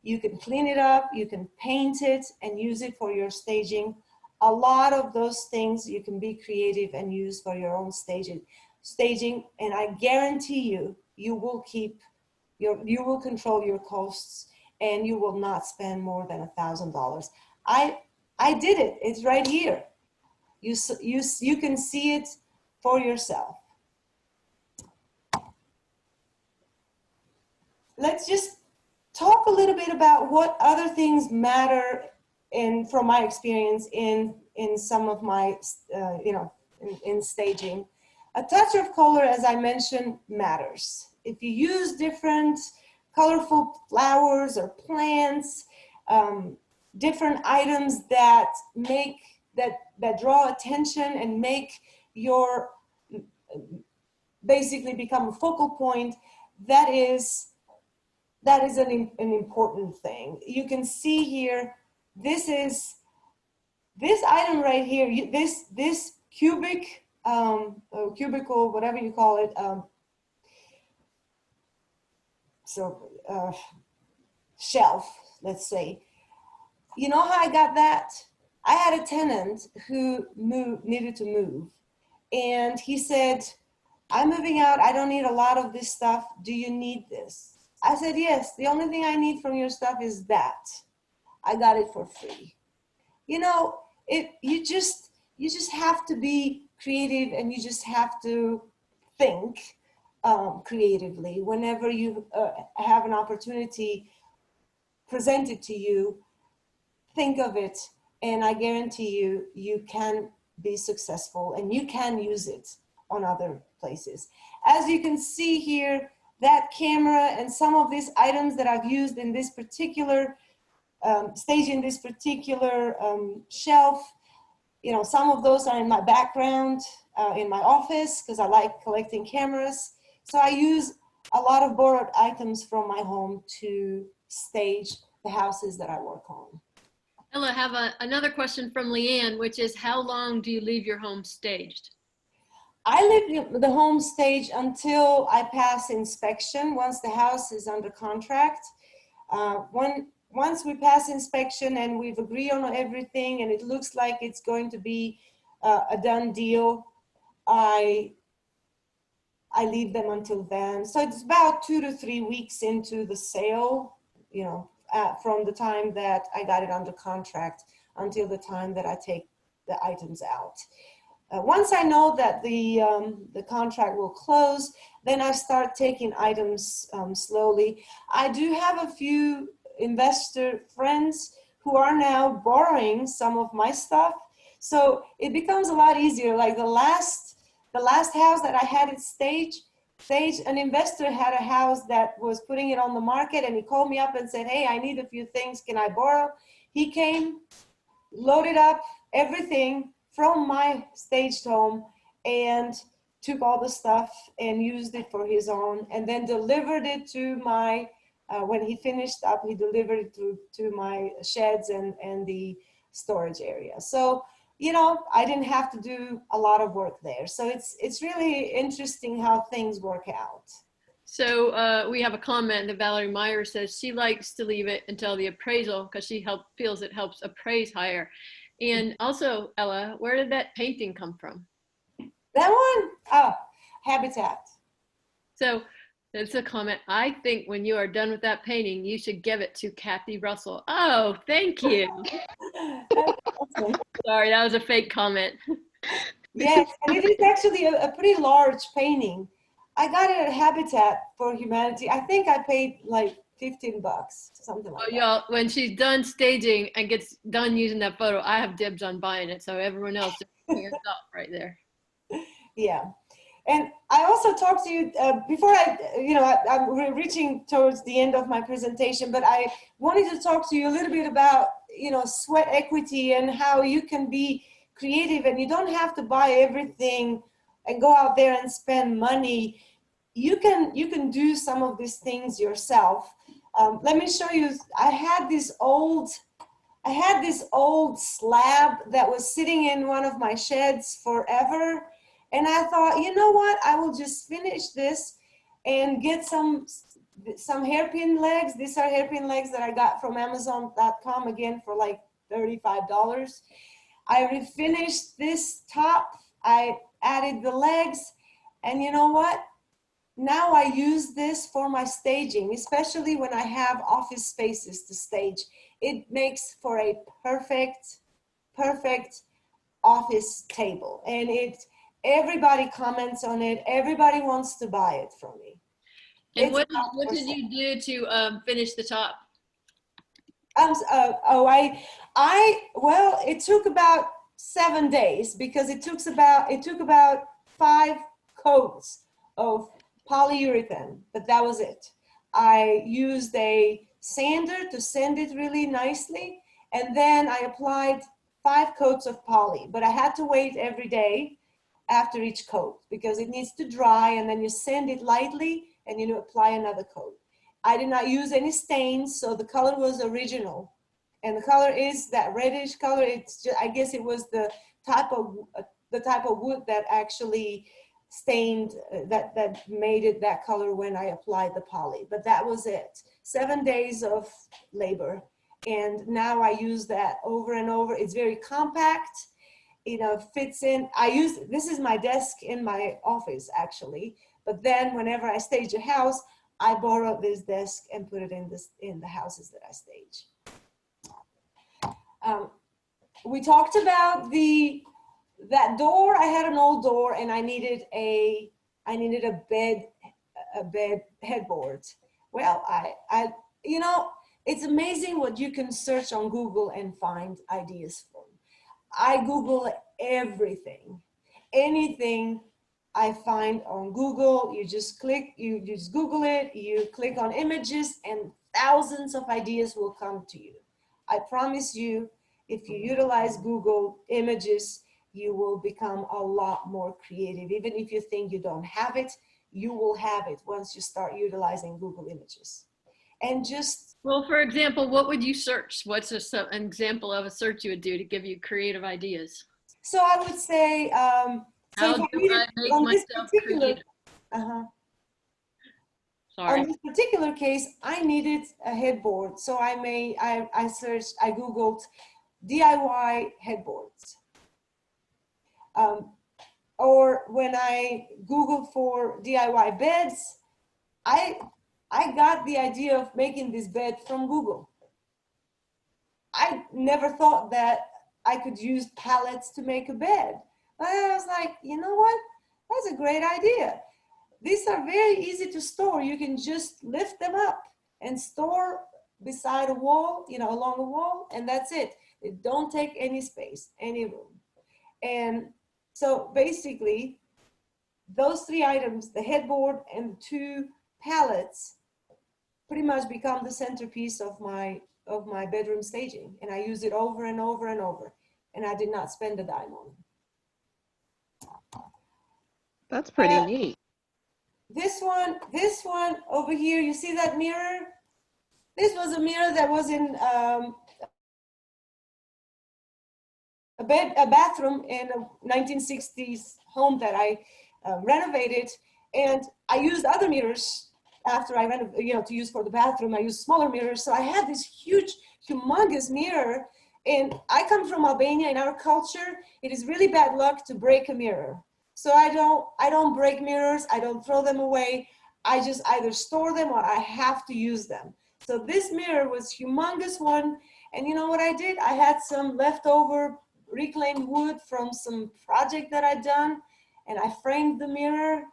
Speaker 4: you can clean it up, you can paint it and use it for your staging. A lot of those things you can be creative and use for your own staging, and I guarantee you, you will control your costs and you will not spend more than $1,000. I did it. It's right here. You can see it for yourself. Let's just talk a little bit about what other things matter from my experience in some of my, in staging. A touch of color, as I mentioned, matters. If you use different colorful flowers or plants, different items that draw attention and make your, basically become a focal point, that is an important thing. You can see here, this item right here, this cubicle, whatever you call it, shelf, let's say. You know how I got that? I had a tenant who needed to move, and he said, I'm moving out, I don't need a lot of this stuff, do you need this? I said, yes, the only thing I need from your stuff is that. I got it for free. You know, you just have to be creative, and you just have to think creatively. Whenever you have an opportunity presented to you, think of it, and I guarantee you, you can be successful and you can use it on other places. As you can see here, that camera and some of these items that I've used in this particular stage, in this particular shelf, you know, some of those are in my background in my office because I like collecting cameras. So I use a lot of borrowed items from my home to stage the houses that I work on.
Speaker 1: Ella, I have another question from Leanne, which is, how long do you leave your home staged?
Speaker 4: I leave the home stage until I pass inspection, once the house is under contract. Once we pass inspection and we've agreed on everything and it looks like it's going to be a done deal, I leave them until then. So it's about 2 to 3 weeks into the sale, you know, from the time that I got it under contract until the time that I take the items out. Once I know that the contract will close, then I start taking items slowly. I do have a few investor friends who are now borrowing some of my stuff. So it becomes a lot easier. Like the last house that I had it staged, an investor had a house that was putting it on the market, and he called me up and said, hey, I need a few things, can I borrow? He came, loaded up everything from my staged home and took all the stuff and used it for his own, and then delivered it to my, when he finished up, he delivered it to my sheds and the storage area. So, you know, I didn't have to do a lot of work there. So it's really interesting how things work out.
Speaker 1: So we have a comment that Valerie Meyer says she likes to leave it until the appraisal because she feels it helps appraise higher. And also, Ella, where did that painting come from?
Speaker 4: That one? Oh, Habitat.
Speaker 1: So that's a comment. I think when you are done with that painting, you should give it to Kathy Russell. Oh, thank you.
Speaker 4: Awesome.
Speaker 1: Sorry, that was a fake comment.
Speaker 4: Yes, and it is actually a pretty large painting. I got it at Habitat for Humanity. I think I paid like $15, something like that.
Speaker 1: Y'all, when she's done staging and gets done using that photo, I have dibs on buying it. So everyone else just figures it out right there.
Speaker 4: Yeah. And I also talked to you before I'm reaching towards the end of my presentation, but I wanted to talk to you a little bit about, sweat equity and how you can be creative, and you don't have to buy everything and go out there and spend money. You can do some of these things yourself. Let me show you. I had this old slab that was sitting in one of my sheds forever, and I thought, you know what, I will just finish this and get some hairpin legs. These are hairpin legs that I got from Amazon.com, again for like $35. I refinished this top, I added the legs, and you know what? Now I use this for my staging, especially when I have office spaces to stage. It makes for a perfect office table, and everybody comments on it. Everybody wants to buy it from me.
Speaker 1: And what did you do to finish the top?
Speaker 4: Well, it took about 7 days, because it took about 5 coats of polyurethane, but that was it. I used a sander to sand it really nicely, and then I applied 5 coats of poly, but I had to wait every day after each coat because it needs to dry, and then you sand it lightly and you apply another coat. I did not use any stains, so the color was original, and the color is that reddish color. It's just, I guess it was the type of wood that actually stained, that made it that color when I applied the poly. But that was it. 7 days of labor, and now I use that over and over. It's very compact, fits in. This is my desk in my office actually, but then whenever I stage a house, I borrow this desk and put it in the houses that I stage. We talked about that door. I had an old door, and I needed a bed headboard. Well, it's amazing what you can search on Google and find ideas from. I Google everything, anything I find on Google. You just Google it, you click on images, and thousands of ideas will come to you. I promise you, if you utilize Google images, you will become a lot more creative. Even if you think you don't have it, you will have it once you start utilizing Google images. And
Speaker 1: well, for example, what would you search? What's an example of a search you would do to give you creative ideas?
Speaker 4: So I would say,
Speaker 1: how do I make myself creative? Sorry.
Speaker 4: On this particular case, I needed a headboard, so I Googled DIY headboards. Or when I Googled for DIY beds, I got the idea of making this bed from Google. I never thought that I could use pallets to make a bed. But I was like, you know what? That's a great idea. These are very easy to store. You can just lift them up and store beside a wall, along a wall, and that's it. They don't take any space, any room. And so basically, those 3 items, the headboard and 2 pallets, pretty much become the centerpiece of my bedroom staging. And I use it over and over and over. And I did not spend a dime on it.
Speaker 3: That's pretty neat.
Speaker 4: This one over here, you see that mirror? This was a mirror that was in a bathroom in a 1960s home that I renovated, and I used other mirrors after I renovated, to use for the bathroom. I used smaller mirrors, so I had this huge, humongous mirror. And I come from Albania. In our culture, it is really bad luck to break a mirror. So I don't break mirrors. I don't throw them away. I just either store them or I have to use them. So this mirror was humongous one. And you know what I did? I had some leftover reclaimed wood from some project that I'd done, and I framed the mirror,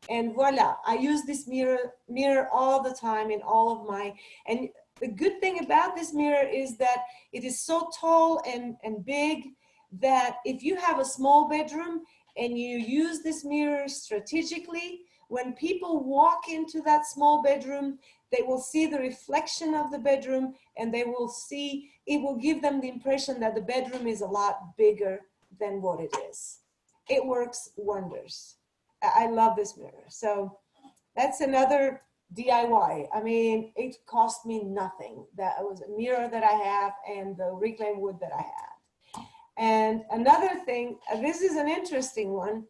Speaker 4: and voila, I use this mirror all the time in all of my, and the good thing about this mirror is that it is so tall and big that if you have a small bedroom, and you use this mirror strategically, when people walk into that small bedroom, they will see the reflection of the bedroom, and they will see, it will give them the impression that the bedroom is a lot bigger than what it is. It works wonders. I love this mirror. So that's another DIY. I mean, it cost me nothing. That was a mirror that I have and the reclaimed wood that I had. And another thing, this is an interesting one.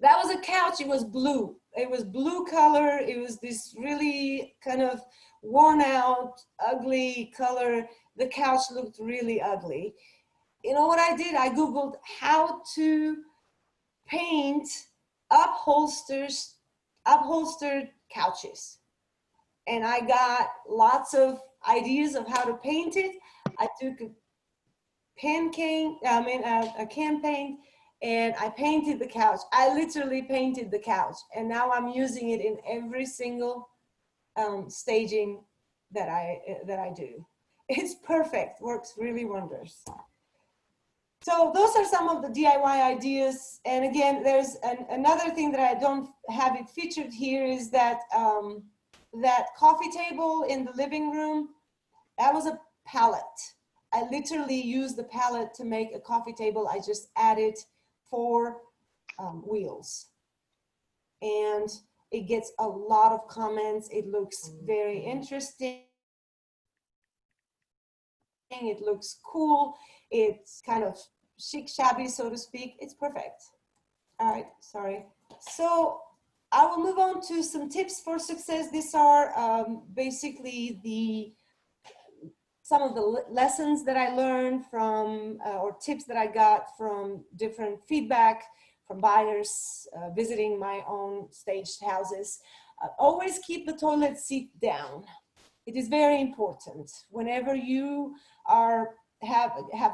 Speaker 4: That was a couch. It was blue. It was blue color. It was this really kind of worn out, ugly color. The couch looked really ugly. You know what I did? I Googled how to paint upholstered couches. And I got lots of ideas of how to paint it. I took a can paint, and I painted the couch. I literally painted the couch, and now I'm using it in every single staging that I do. It's perfect, works really wonders. So those are some of the DIY ideas. And again, there's another thing that I don't have it featured here is that that coffee table in the living room, that was a pallet. I literally used the pallet to make a coffee table. I just added 4 wheels. And it gets a lot of comments. It looks very interesting. It looks cool. It's kind of chic shabby, so to speak. It's perfect. All right, sorry. So I will move on to some tips for success. These are basically some of the lessons that I learned from, or tips that I got from different feedback from buyers visiting my own staged houses. Always keep the toilet seat down. It is very important. Whenever you have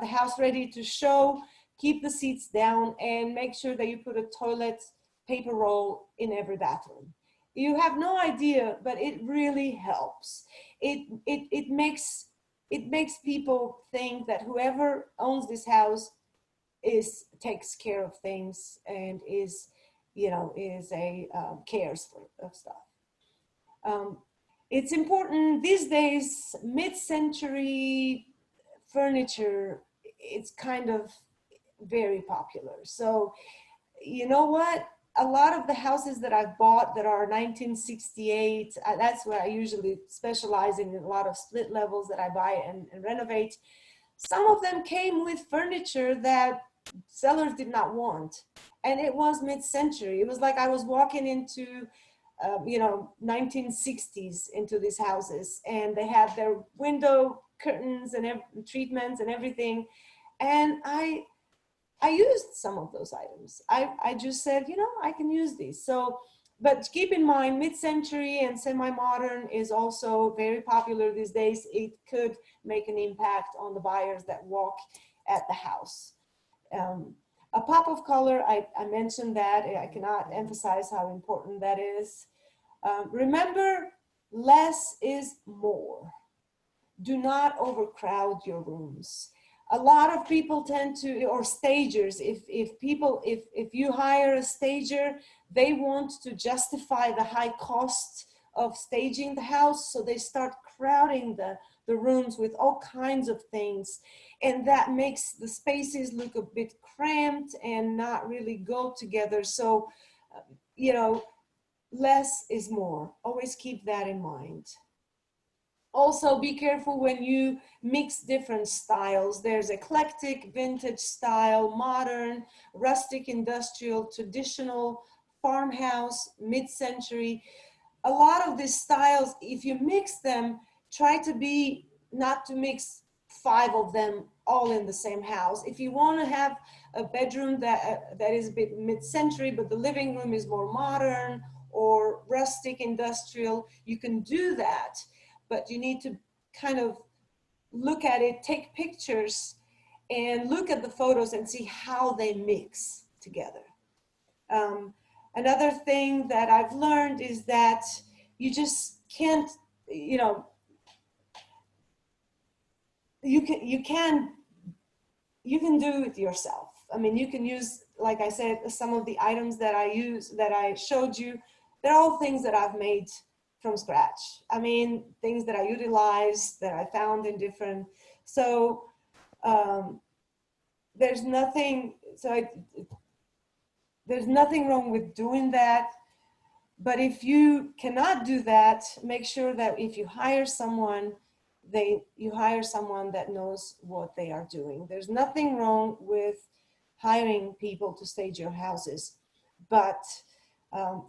Speaker 4: the house ready to show, keep the seats down and make sure that you put a toilet paper roll in every bathroom. You have no idea, but it really helps. It makes people think that whoever owns this house takes care of things and cares for stuff. It's important these days. Mid-century furniture, it's kind of very popular. So you know what? A lot of the houses that I've bought that are 1968, that's where I usually specialize in, a lot of split levels that I buy and renovate. Some of them came with furniture that sellers did not want. And it was mid-century. It was like I was walking into, 1960s into these houses, and they had their window curtains and treatments and everything. And I used some of those items. I just said, I can use these. So, but keep in mind, mid-century and semi-modern is also very popular these days. It could make an impact on the buyers that walk at the house. A pop of color, I mentioned that. I cannot emphasize how important that is. Remember, less is more. Do not overcrowd your rooms. A lot of people tend to, or stagers, if you hire a stager, they want to justify the high cost of staging the house, so they start crowding the rooms with all kinds of things, and that makes the spaces look a bit cramped and not really go together. So, less is more. Always keep that in mind. Also, be careful when you mix different styles. There's eclectic, vintage style, modern, rustic, industrial, traditional, farmhouse, mid-century. A lot of these styles, if you mix them, try to not to mix 5 of them all in the same house. If you want to have a bedroom that is a bit mid-century, but the living room is more modern or rustic, industrial, you can do that. But you need to kind of look at it, take pictures, and look at the photos and see how they mix together. Another thing that I've learned is that you just can't, you can do it yourself. I mean, you can use like I said, some of the items that I showed you, they're all things that I've made from scratch. I mean, things that I utilized, that I found in different, so there's nothing, there's nothing wrong with doing that. But if you cannot do that, make sure that if you hire someone, you hire someone that knows what they are doing. There's nothing wrong with hiring people to stage your houses, but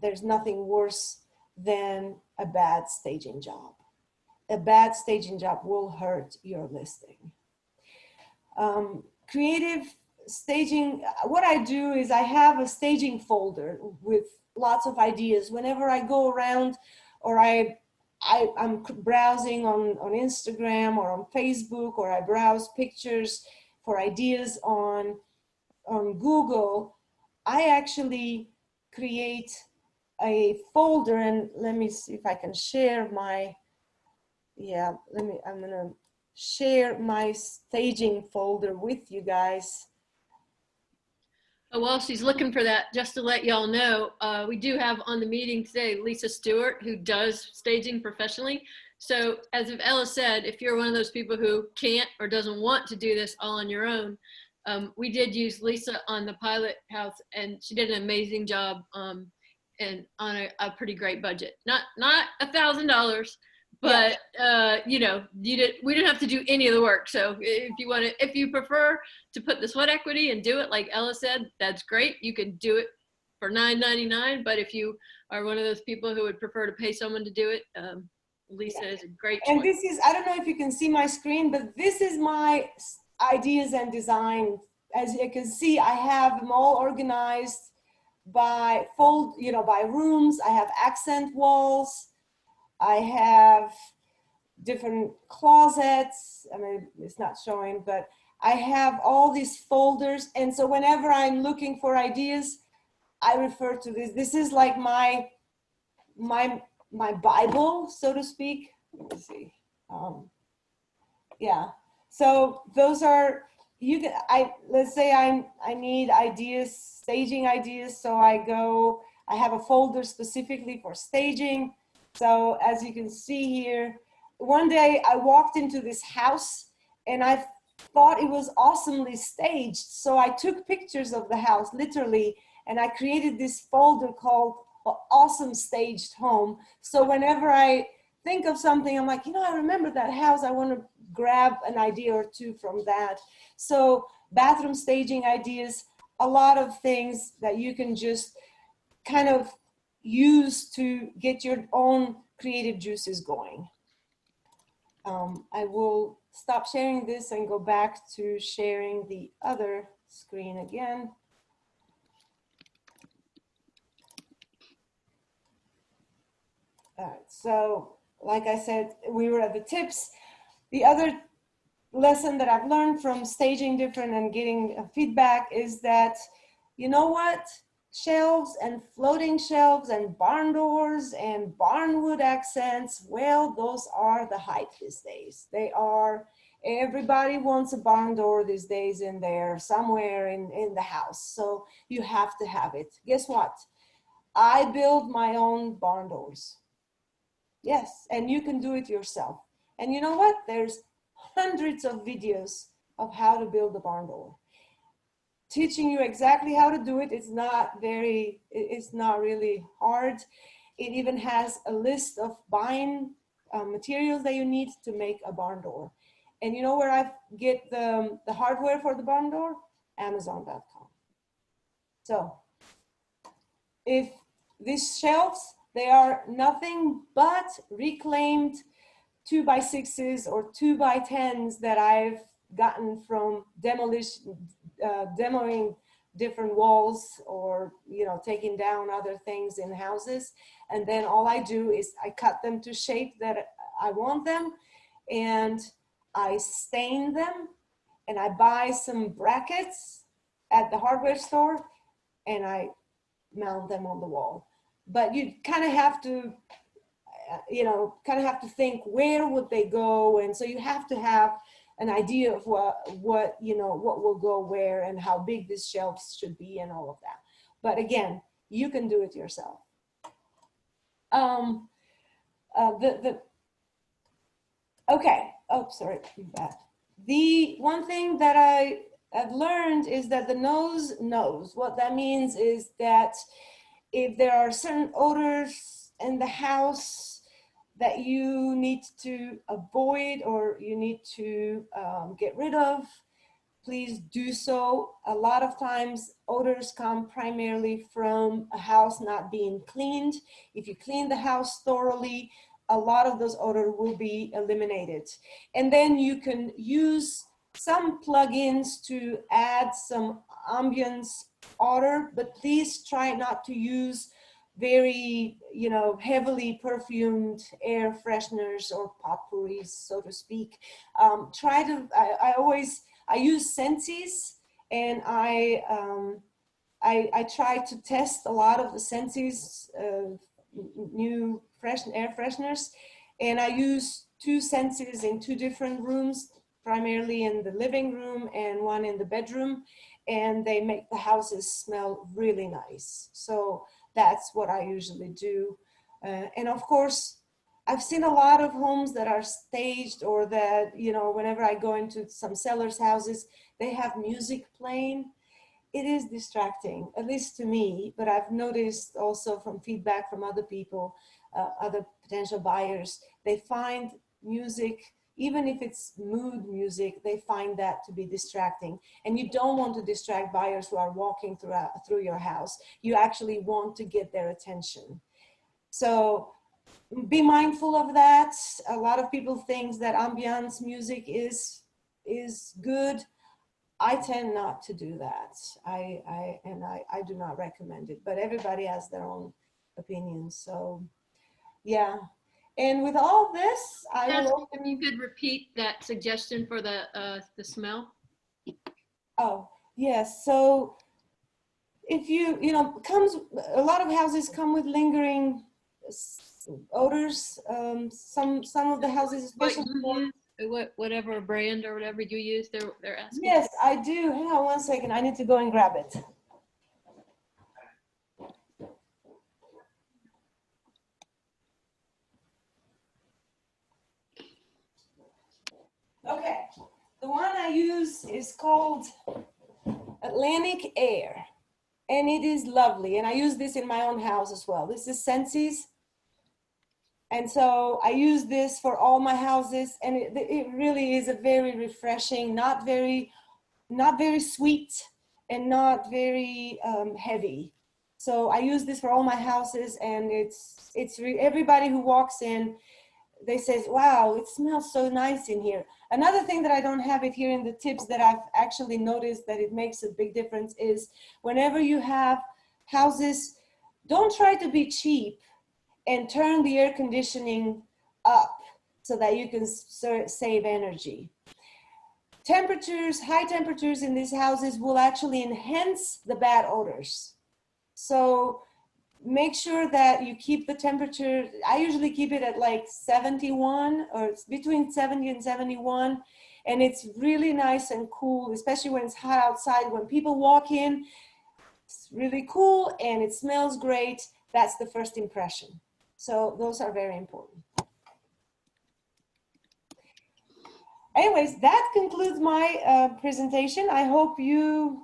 Speaker 4: there's nothing worse than a bad staging job. A bad staging job will hurt your listing. Creative staging, what I do is I have a staging folder with lots of ideas. Whenever I go around or I'm browsing on Instagram or on Facebook, or I browse pictures for ideas on Google, I actually create a folder, and let me see if I can share my, I'm gonna share my staging folder with you guys.
Speaker 1: While she's looking for that, just to let y'all know, we do have on the meeting today Lisa Stewart, who does staging professionally. So as Ella said, if you're one of those people who can't or doesn't want to do this all on your own, we did use Lisa on the pilot house, and she did an amazing job, and on a pretty great budget. Not $1,000, but you know, we didn't have to do any of the work. So if you prefer to put the sweat equity and do it like Ella said, that's great. You can do it for $9.99. But if you are one of those people who would prefer to pay someone to do it, Lisa is a great choice.
Speaker 4: And this is, I don't know if you can see my screen, but this is my ideas and design. As you can see, I have them all organized by by rooms. I have accent walls. I have different closets. I mean, it's not showing, but I have all these folders. And so whenever I'm looking for ideas, I refer to this. This is like my Bible, so to speak. Let me see. Yeah. So those are, let's say I need ideas, staging ideas. So I have a folder specifically for staging. So as you can see here, one day I walked into this house and I thought it was awesomely staged. So I took pictures of the house, literally, and I created this folder called Awesome Staged Home. So whenever I think of something, I'm like, I remember that house. I want to grab an idea or two from that. So bathroom staging ideas, a lot of things that you can just kind of use to get your own creative juices going. I will stop sharing this and go back to sharing the other screen again. All right, so like I said, we were at the tips. The other lesson that I've learned from staging different and getting feedback is that, you know what? Shelves and floating shelves and barn doors and barnwood accents, well, those are the hype these days. They are, everybody wants a barn door these days in there, somewhere in the house. So you have to have it. Guess what? I build my own barn doors. Yes, and you can do it yourself. And you know what? There's hundreds of videos of how to build a barn door. Teaching you exactly how to do it is it's not really hard. It even has a list of buying materials that you need to make a barn door. And you know where I get the hardware for the barn door? Amazon.com. So if these shelves, they are nothing but reclaimed 2x6s or 2x10s that I've gotten from demoing different walls, or taking down other things in houses. And then all I do is I cut them to shape that I want them, and I stain them, and I buy some brackets at the hardware store, and I mount them on the wall. But you kind of have to think, where would they go? And so you have to have an idea of what will go where and how big these shelves should be and all of that. But again, you can do it yourself. Okay. Oh, sorry. The one thing that I've learned is that the nose knows. What that means is that if there are certain odors in the house that you need to avoid or you need to get rid of, please do so. A lot of times odors come primarily from a house not being cleaned. If you clean the house thoroughly, a lot of those odors will be eliminated. And then you can use some plugins to add some ambience odor, but please try not to use very, heavily perfumed air fresheners or potpourris, so to speak. I use Sensi's, and I try to test a lot of the Sensi's new air fresheners, and I use 2 Sensi's in 2 different rooms, primarily in the living room and one in the bedroom, and they make the houses smell really nice. So that's what I usually do. And of course, I've seen a lot of homes that are staged, or that, whenever I go into some sellers' houses, they have music playing. It is distracting, at least to me, but I've noticed also from feedback from other people, other potential buyers, they find music, even if it's mood music, they find that to be distracting. And you don't want to distract buyers who are walking through your house. You actually want to get their attention. So be mindful of that. A lot of people think that ambiance music is good. I tend not to do that. I do not recommend it, but everybody has their own opinions. So yeah. And with all this, I will.
Speaker 1: If you could repeat that suggestion for the smell.
Speaker 4: Oh, yes. So if a lot of houses come with lingering odors. Some of the houses, especially
Speaker 1: Whatever brand or whatever you use, they're asking.
Speaker 4: Yes, I do. Hang on one second. I need to go and grab it. Okay. The one I use is called Atlantic Air, and it is lovely. And I use this in my own house as well. This is Sensi's. And so I use this for all my houses, and it really is a very refreshing, not very sweet and not very heavy. So I use this for all my houses, and everybody who walks in, they says, wow, it smells so nice in here. Another thing that I don't have it here in the tips that I've actually noticed that it makes a big difference is whenever you have houses, don't try to be cheap and turn the air conditioning up so that you can save energy. High temperatures in these houses will actually enhance the bad odors. So make sure that you keep the temperature. I usually keep it at like 71, or it's between 70 and 71. And it's really nice and cool, especially when it's hot outside. When people walk in, it's really cool and it smells great. That's the first impression. So those are very important. Anyways, that concludes my presentation. I hope you've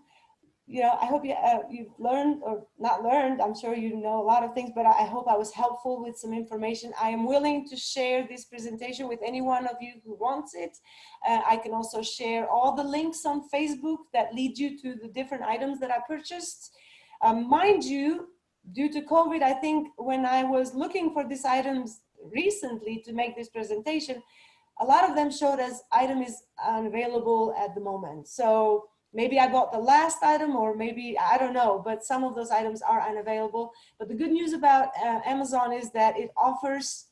Speaker 4: learned, or not learned. I'm sure you know a lot of things, but I hope I was helpful with some information. I am willing to share this presentation with any one of you who wants it. I can also share all the links on Facebook that lead you to the different items that I purchased. Mind you, due to COVID, I think when I was looking for these items recently to make this presentation, a lot of them showed as item is unavailable at the moment. So maybe I bought the last item, or maybe, I don't know, but some of those items are unavailable. But the good news about Amazon is that it offers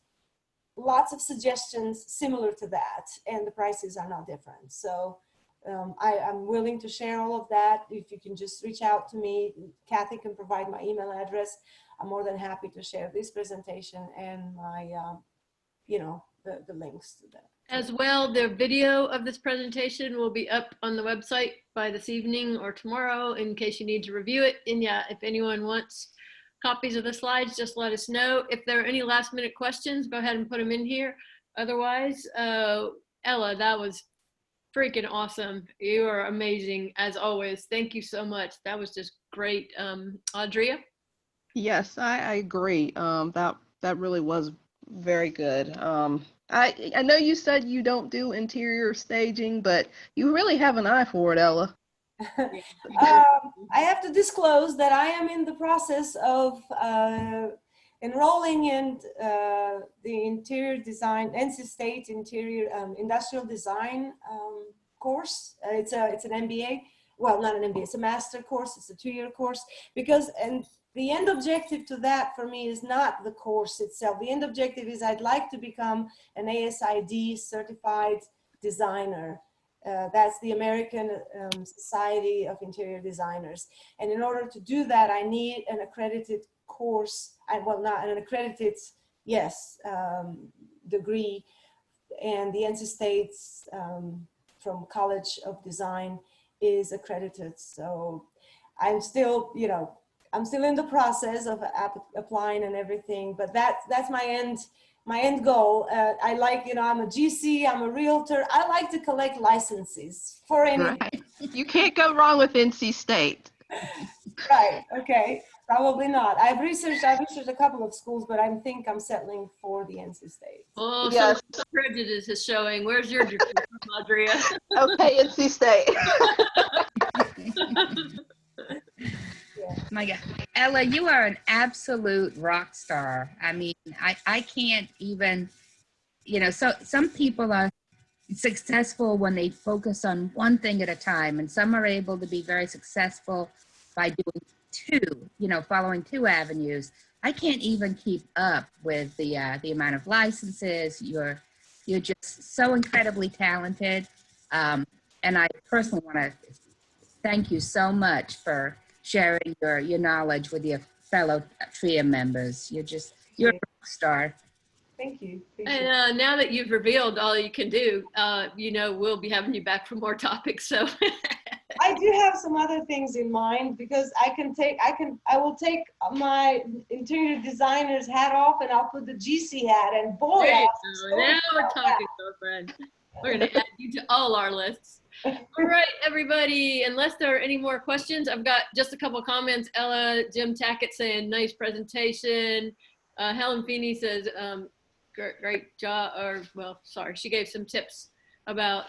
Speaker 4: lots of suggestions similar to that, and the prices are not different. So I'm willing to share all of that. If you can just reach out to me, Kathy can provide my email address. I'm more than happy to share this presentation and my, the links to that.
Speaker 1: As well, the video of this presentation will be up on the website by this evening or tomorrow in case you need to review it. And yeah, if anyone wants copies of the slides, just let us know. If there are any last minute questions, go ahead and put them in here. Otherwise, Ella, that was freaking awesome. You are amazing as always. Thank you so much. That was just great. Audrea?
Speaker 3: Yes, I agree. That really was very good. I know you said you don't do interior staging, but you really have an eye for it, Ella.
Speaker 4: I have to disclose that I am in the process of enrolling in the interior design, NC State interior industrial design course. It's an MBA. Well, not an MBA. It's a master course. It's a 2-year course and the end objective to that for me is not the course itself. The end objective is I'd like to become an ASID certified designer. That's the American Society of Interior Designers. And in order to do that, I need an accredited course, well, not an accredited, yes, degree. And the NC State's from College of Design is accredited. So I'm still, I'm still in the process of applying and everything, but that's my end goal. I like, I'm a GC, I'm a realtor. I like to collect licenses for anything.
Speaker 3: Right. You can't go wrong with NC State.
Speaker 4: Right. Okay. Probably not. I've researched a couple of schools, but I think I'm settling for the NC State.
Speaker 1: Oh,
Speaker 3: Yes.
Speaker 1: so prejudice is showing. Where's your degree from, Audrea?
Speaker 3: Okay, NC State.
Speaker 2: My God, Ella, you are an absolute rock star. I mean, I can't even, so some people are successful when they focus on one thing at a time, and some are able to be very successful by doing two, following two avenues. I can't even keep up with the amount of licenses. You're just so incredibly talented, and I personally want to thank you so much for sharing your knowledge with your fellow TRIA members. You're a rock star.
Speaker 4: Thank you.
Speaker 1: And now that you've revealed all you can do, we'll be having you back for more topics. So
Speaker 4: I do have some other things in mind because I will take my interior designer's hat off and I'll put the GC hat, and boy,
Speaker 1: now we're talking, girlfriend. We're going to add you to all our lists. All right, everybody, unless there are any more questions, I've got just a couple of comments. Ella, Jim Tackett saying, nice presentation. Helen Feeney says, great job, she gave some tips about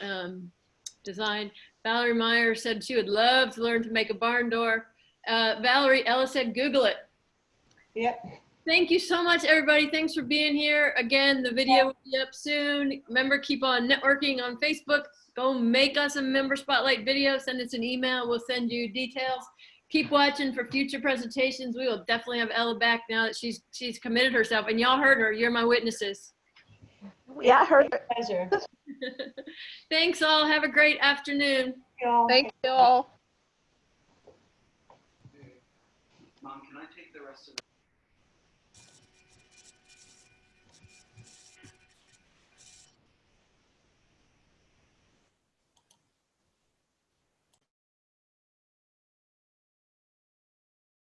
Speaker 1: design. Valerie Meyer said she would love to learn to make a barn door. Ella said, Google it.
Speaker 4: Yep.
Speaker 1: Thank you so much, everybody. Thanks for being here. Again, the video will be up soon. Remember, keep on networking on Facebook. Go make us a member spotlight video. Send us an email. We'll send you details. Keep watching for future presentations. We will definitely have Ella back now that she's committed herself. And y'all heard her. You're my witnesses.
Speaker 3: Yeah, I heard it.
Speaker 4: Pleasure.
Speaker 1: Thanks all. Have a great afternoon.
Speaker 3: Thank you all.
Speaker 5: Mom, can I take the rest of the